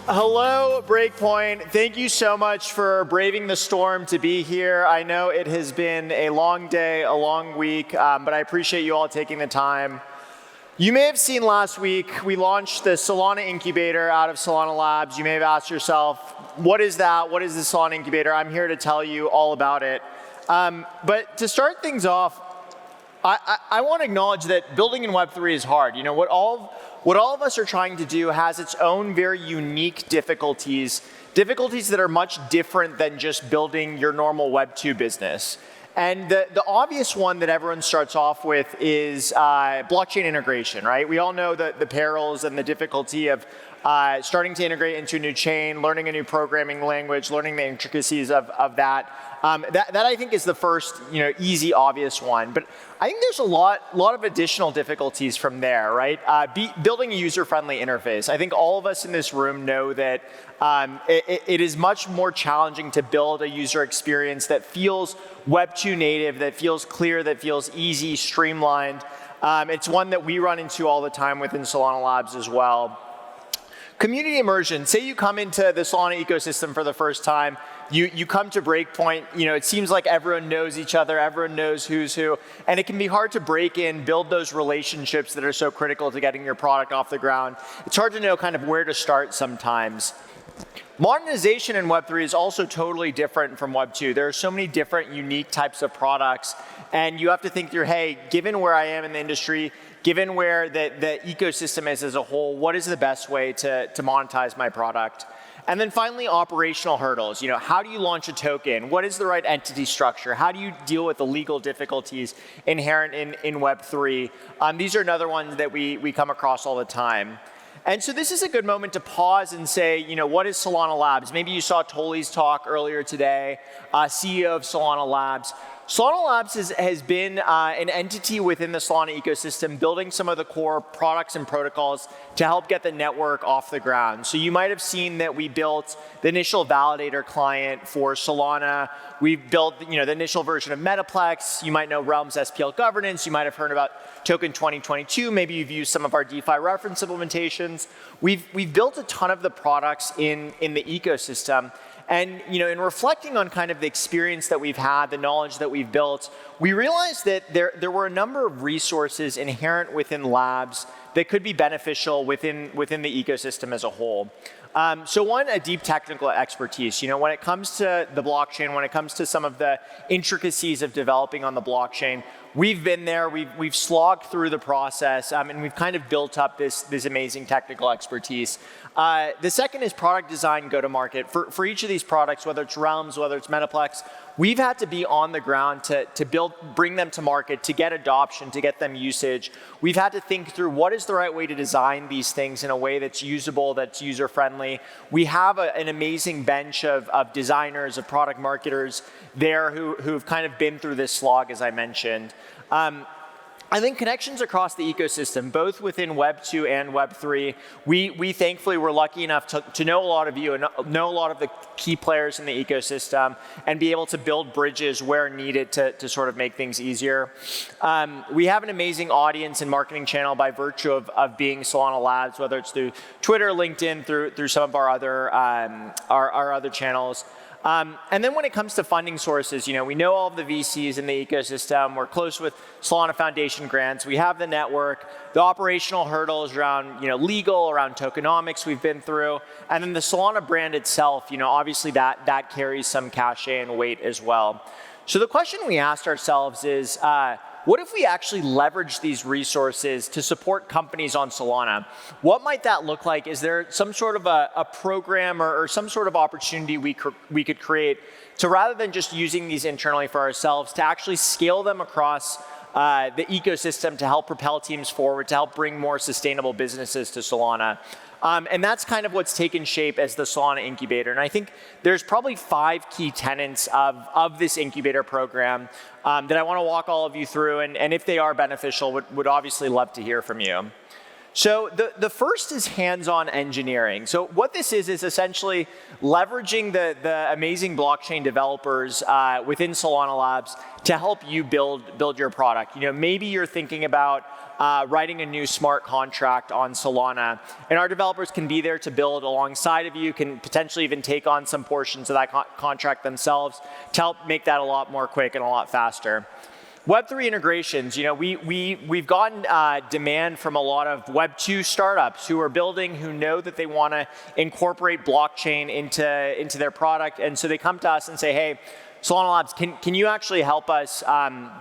Hello, Breakpoint. Thank you so much for braving the storm to be here. I know it has been a long day, a long week, but I appreciate you all taking the time. You may have seen last week, we launched the Solana Incubator out of Solana Labs. You may have asked yourself, what is that? What is the Solana Incubator? I'm here to tell you all about it. But to start things off, I want to acknowledge that building in Web3 is hard. You know, what all of us are trying to do has its own very unique difficulties that are much different than just building your normal Web2 business. And the obvious one that everyone starts off with is blockchain integration, right? We all know the perils and the difficulty of starting to integrate into a new chain, learning a new programming language, learning the intricacies of that. That I think is the first, easy, obvious one. But I think there's a lot of additional difficulties from there, right? Building a user-friendly interface. I think all of us in this room know that it is much more challenging to build a user experience that feels Web2 native, that feels clear, that feels easy, streamlined. It's one that we run into all the time within Solana Labs as well. Community immersion. Say you come into the Solana ecosystem for the first time, you come to Breakpoint, it seems like everyone knows each other, everyone knows who's who, and it can be hard to break in, build those relationships that are so critical to getting your product off the ground. It's hard to know kind of where to start sometimes. Monetization in Web3 is also totally different from Web2. There are so many different unique types of products, and you have to think through, hey, given where I am in the industry, given where the ecosystem is as a whole, what is the best way to monetize my product? And then finally, operational hurdles. How do you launch a token? What is the right entity structure? How do you deal with the legal difficulties inherent in Web3? These are another ones that we come across all the time. And so this is a good moment to pause and say, what is Solana Labs? Maybe you saw Toli's talk earlier today, CEO of Solana Labs. Solana Labs has been an entity within the Solana ecosystem, building some of the core products and protocols to help get the network off the ground. So you might have seen that we built the initial validator client for Solana. We've built the initial version of Metaplex. You might know Realm's SPL governance. You might have heard about Token 2022. Maybe you've used some of our DeFi reference implementations. We've built a ton of the products in the ecosystem. And in reflecting on kind of the experience that we've had, the knowledge that we've built, we realized that there were a number of resources inherent within labs that could be beneficial within the ecosystem as a whole. So one, a deep technical expertise. When it comes to the blockchain, when it comes to some of the intricacies of developing on the blockchain, we've been there, we've slogged through the process, and we've kind of built up this amazing technical expertise. The second is product design, go-to-market. For each of these products, whether it's Realms, whether it's Metaplex, we've had to be on the ground to bring them to market, to get adoption, to get them usage. We've had to think through what is the right way to design these things in a way that's usable, that's user-friendly. We have an amazing bench of designers, of product marketers there who've kind of been through this slog, as I mentioned. I think connections across the ecosystem, both within Web 2 and Web 3, we thankfully were lucky enough to know a lot of you and know a lot of the key players in the ecosystem and be able to build bridges where needed to sort of make things easier. We have an amazing audience and marketing channel by virtue of being Solana Labs, whether it's through Twitter, LinkedIn, through some of our other channels. And then when it comes to funding sources, we know all of the VCs in the ecosystem. We're close with Solana Foundation grants. We have the network, the operational hurdles around legal, around tokenomics we've been through. And then the Solana brand itself, obviously that carries some cachet and weight as well. So the question we asked ourselves is, what if we actually leverage these resources to support companies on Solana? What might that look like? Is there some sort of a program or some sort of opportunity we could create to, rather than just using these internally for ourselves, to actually scale them across the ecosystem to help propel teams forward, to help bring more sustainable businesses to Solana? And that's kind of what's taken shape as the Solana Incubator. And I think there's probably 5 key tenets of this incubator program that I want to walk all of you through. And if they are beneficial, would obviously love to hear from you. So the first is hands-on engineering. So what this is essentially leveraging the amazing blockchain developers within Solana Labs to help you build your product. Maybe you're thinking about writing a new smart contract on Solana, and our developers can be there to build alongside of you, can potentially even take on some portions of that contract themselves to help make that a lot more quick and a lot faster. Web3 integrations, we've gotten demand from a lot of Web2 startups who are building, who know that they want to incorporate blockchain into their product, and so they come to us and say, hey, Solana Labs, can you actually help us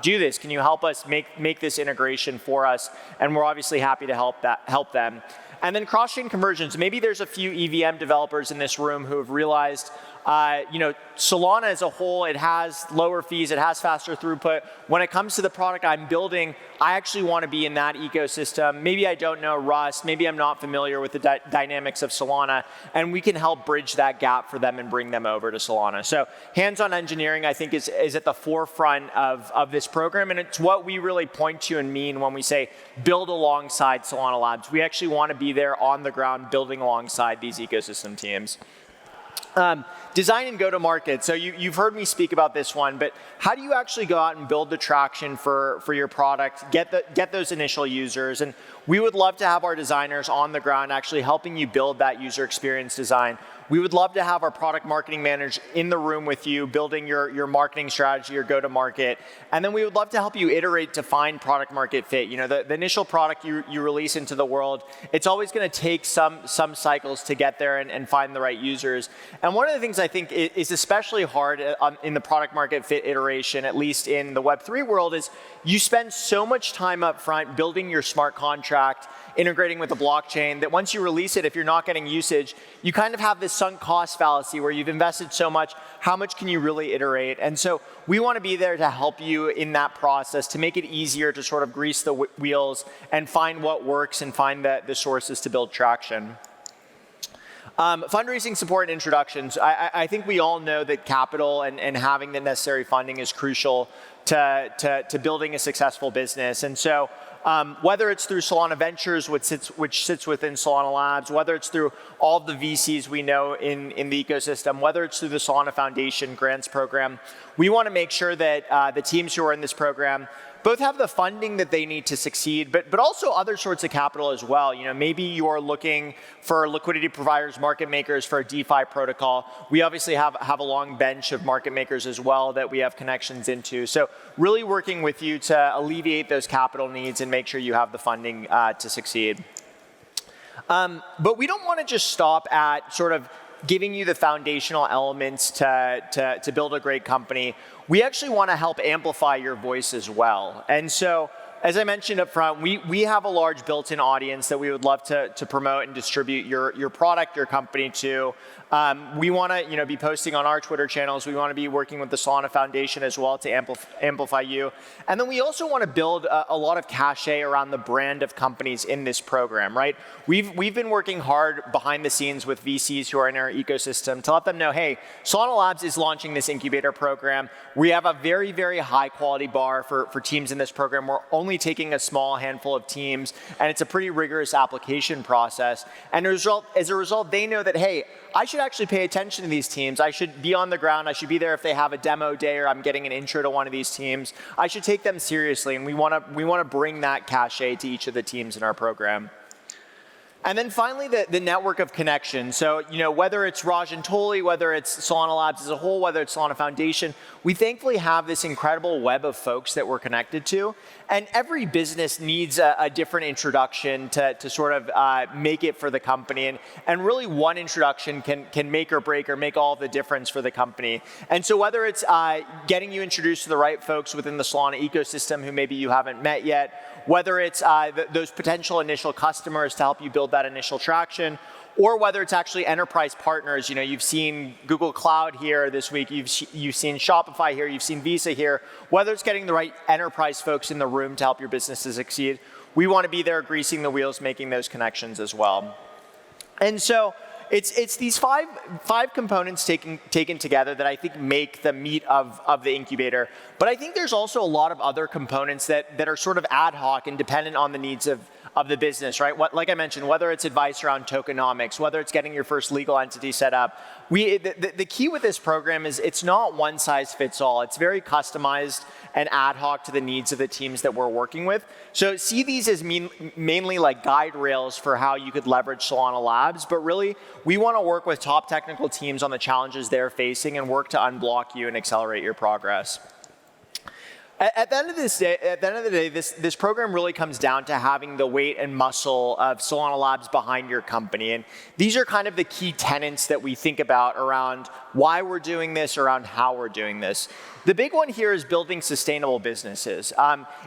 do this? Can you help us make this integration for us? And we're obviously happy to help them. And then cross-chain conversions. Maybe there's a few EVM developers in this room who have realized Solana as a whole, it has lower fees, it has faster throughput. When it comes to the product I'm building, I actually want to be in that ecosystem. Maybe I don't know Rust, maybe I'm not familiar with the dynamics of Solana, and we can help bridge that gap for them and bring them over to Solana. So hands-on engineering, I think, is at the forefront of this program, and it's what we really point to and mean when we say build alongside Solana Labs. We actually want to be there on the ground building alongside these ecosystem teams. Design and go to market. So you've heard me speak about this one, but how do you actually go out and build the traction for your product, get those initial users? And we would love to have our designers on the ground actually helping you build that user experience design. We would love to have our product marketing manager in the room with you, building your marketing strategy, your go-to-market. And then we would love to help you iterate to find product market fit. The initial product you release into the world, it's always going to take some cycles to get there and find the right users. And one of the things I think is especially hard in the product market fit iteration, at least in the Web3 world, is you spend so much time up front building your smart contract, integrating with the blockchain, that once you release it, if you're not getting usage, you kind of have this sunk cost fallacy where you've invested so much, how much can you really iterate? And so we want to be there to help you in that process, to make it easier to sort of grease the wheels and find what works and find the sources to build traction. Fundraising support and introductions. I think we all know that capital and having the necessary funding is crucial to building a successful business. And so whether it's through Solana Ventures, which sits within Solana Labs, whether it's through all of the VCs we know in the ecosystem, whether it's through the Solana Foundation grants program, we want to make sure that the teams who are in this program both have the funding that they need to succeed, but also other sorts of capital as well. Maybe you're looking for liquidity providers, market makers for a DeFi protocol. We obviously have a long bench of market makers as well that we have connections into. So really working with you to alleviate those capital needs and make sure you have the funding to succeed. But we don't want to just stop at sort of giving you the foundational elements to build a great company. We actually want to help amplify your voice as well. And so, as I mentioned up front, we have a large built-in audience that we would love to promote and distribute your product, your company to. We want to be posting on our Twitter channels. We want to be working with the Solana Foundation as well to amplify you. And then we also want to build a lot of cachet around the brand of companies in this program, right? We've been working hard behind the scenes with VCs who are in our ecosystem to let them know, hey, Solana Labs is launching this incubator program. We have a very, very high quality bar for teams in this program. We're only taking a small handful of teams, and it's a pretty rigorous application process. And as a result, they know that, hey, I should actually pay attention to these teams. I should be on the ground. I should be there if they have a demo day or I'm getting an intro to one of these teams. I should take them seriously, and we want to bring that cachet to each of the teams in our program. And then finally, the network of connections. So, whether it's Raj and Toli, whether it's Solana Labs as a whole, whether it's Solana Foundation, we thankfully have this incredible web of folks that we're connected to. And every business needs a different introduction to sort of make it for the company. And really one introduction can make or break or make all the difference for the company. And so whether it's getting you introduced to the right folks within the Solana ecosystem who maybe you haven't met yet, whether it's those potential initial customers to help you build that initial traction, or whether it's actually enterprise partners. You've seen Google Cloud here this week, you've seen Shopify here, you've seen Visa here. Whether it's getting the right enterprise folks in the room to help your business to succeed, we want to be there greasing the wheels, making those connections as well. And so it's these five components taken together that I think make the meat of the incubator. But I think there's also a lot of other components that are sort of ad hoc and dependent on the needs of of the business, right? Like I mentioned, whether it's advice around tokenomics, whether it's getting your first legal entity set up, the key with this program is it's not one size fits all. It's very customized and ad hoc to the needs of the teams that we're working with. So see these as mainly like guide rails for how you could leverage Solana Labs, but really we want to work with top technical teams on the challenges they're facing and work to unblock you and accelerate your progress. At the end of the day, this program really comes down to having the weight and muscle of Solana Labs behind your company. And these are kind of the key tenets that we think about around why we're doing this, around how we're doing this. The big one here is building sustainable businesses.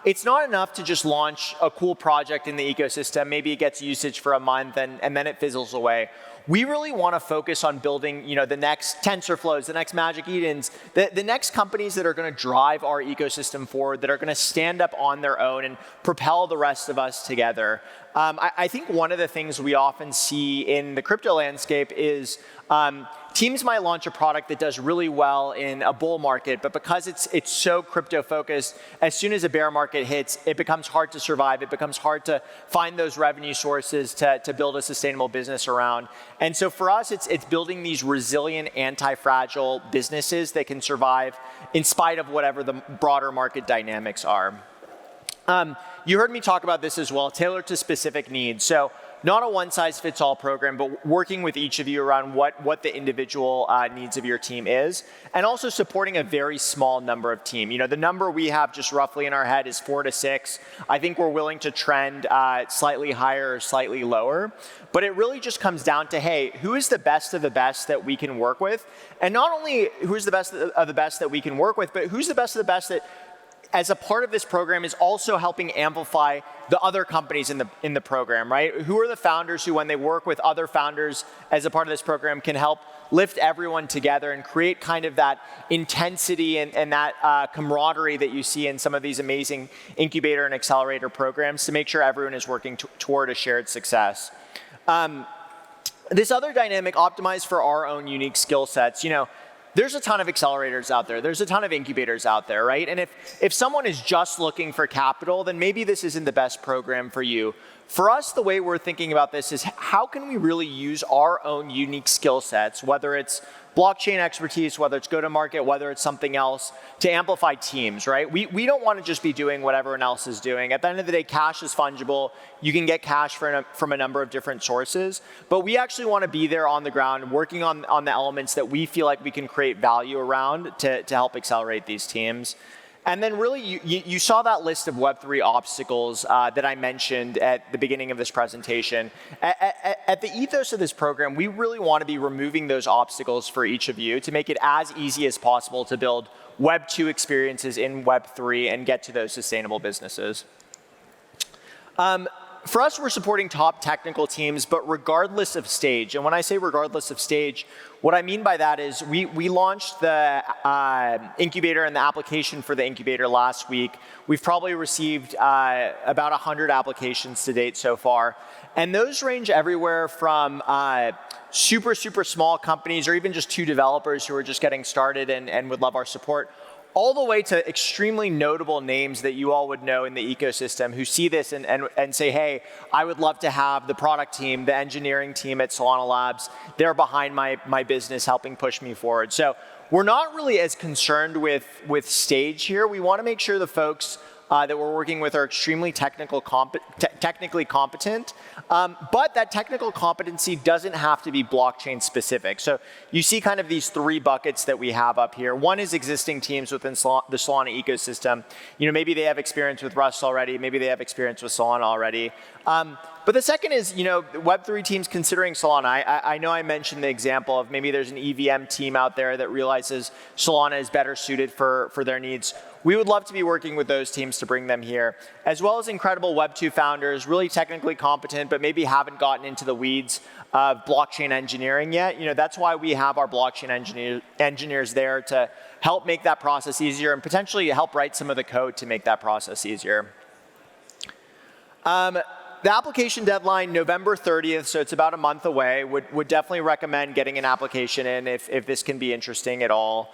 It's not enough to just launch a cool project in the ecosystem. Maybe it gets usage for a month and then it fizzles away. We really want to focus on building, the next TensorFlows, the next Magic Edens, the next companies that are going to drive our ecosystem forward, that are going to stand up on their own and propel the rest of us together. I think one of the things we often see in the crypto landscape is teams might launch a product that does really well in a bull market, but because it's so crypto focused, as soon as a bear market hits, it becomes hard to survive. It becomes hard to find those revenue sources to build a sustainable business around. And so for us, it's building these resilient, anti-fragile businesses that can survive in spite of whatever the broader market dynamics are. You heard me talk about this as well, tailored to specific needs. So not a one-size-fits-all program, but working with each of you around what the individual needs of your team is, and also supporting a very small number of team. The number we have just roughly in our head is 4 to 6. I think we're willing to trend slightly higher or slightly lower, but it really just comes down to, hey, who is the best of the best that we can work with? And not only who's the best of the best that we can work with, but who's the best of the best that as a part of this program is also helping amplify the other companies in the program, right? Who are the founders who, when they work with other founders as a part of this program, can help lift everyone together and create kind of that intensity and that camaraderie that you see in some of these amazing incubator and accelerator programs to make sure everyone is working toward a shared success. This other dynamic optimized for our own unique skill sets, there's a ton of accelerators out there. There's a ton of incubators out there, right? And if someone is just looking for capital, then maybe this isn't the best program for you. For us, the way we're thinking about this is how can we really use our own unique skill sets, whether it's blockchain expertise, whether it's go-to-market, whether it's something else, to amplify teams, right? We don't want to just be doing what everyone else is doing. At the end of the day, cash is fungible. You can get cash from a number of different sources, but we actually want to be there on the ground working on the elements that we feel like we can create value around to help accelerate these teams. And then really, you saw that list of Web3 obstacles that I mentioned at the beginning of this presentation. At the ethos of this program, we really want to be removing those obstacles for each of you to make it as easy as possible to build Web2 experiences in Web3 and get to those sustainable businesses. For us, we're supporting top technical teams, but regardless of stage. And when I say regardless of stage, what I mean by that is we launched the incubator and the application for the incubator last week. We've probably received about 100 applications to date so far. And those range everywhere from super, super small companies or even just 2 developers who are just getting started and would love our support, all the way to extremely notable names that you all would know in the ecosystem who see this and say, hey, I would love to have the product team, the engineering team at Solana Labs, they're behind my business helping push me forward. So we're not really as concerned with stage here. We want to make sure the folks that we're working with are extremely technically competent, but that technical competency doesn't have to be blockchain specific. So you see kind of these 3 buckets that we have up here. One is existing teams within the Solana ecosystem. Maybe they have experience with Rust already, maybe they have experience with Solana already. But the second is, Web3 teams considering Solana. I know I mentioned the example of maybe there's an EVM team out there that realizes Solana is better suited for their needs. We would love to be working with those teams to bring them here, as well as incredible Web2 founders, really technically competent, but maybe haven't gotten into the weeds of blockchain engineering yet. That's why we have our blockchain engineers there to help make that process easier and potentially help write some of the code to make that process easier. The application deadline, November 30th, so it's about a month away. Would definitely recommend getting an application in if this can be interesting at all.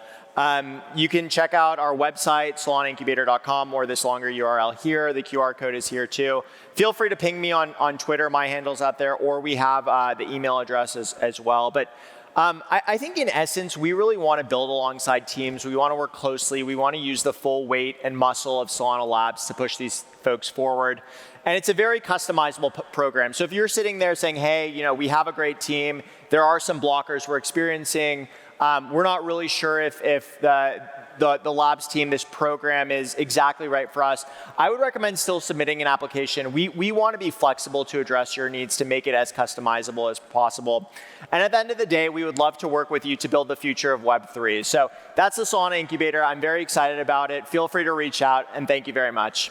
You can check out our website, solanaincubator.com, or this longer URL here. The QR code is here too. Feel free to ping me on Twitter. My handle's out there, or we have the email address as well. But I think in essence, we really want to build alongside teams. We want to work closely. We want to use the full weight and muscle of Solana Labs to push these folks forward. And it's a very customizable program. So if you're sitting there saying, hey, we have a great team, there are some blockers we're experiencing, we're not really sure if the labs team, this program is exactly right for us, I would recommend still submitting an application. We want to be flexible to address your needs to make it as customizable as possible. And at the end of the day, we would love to work with you to build the future of Web3. So that's the Solana Incubator. I'm very excited about it. Feel free to reach out, and thank you very much.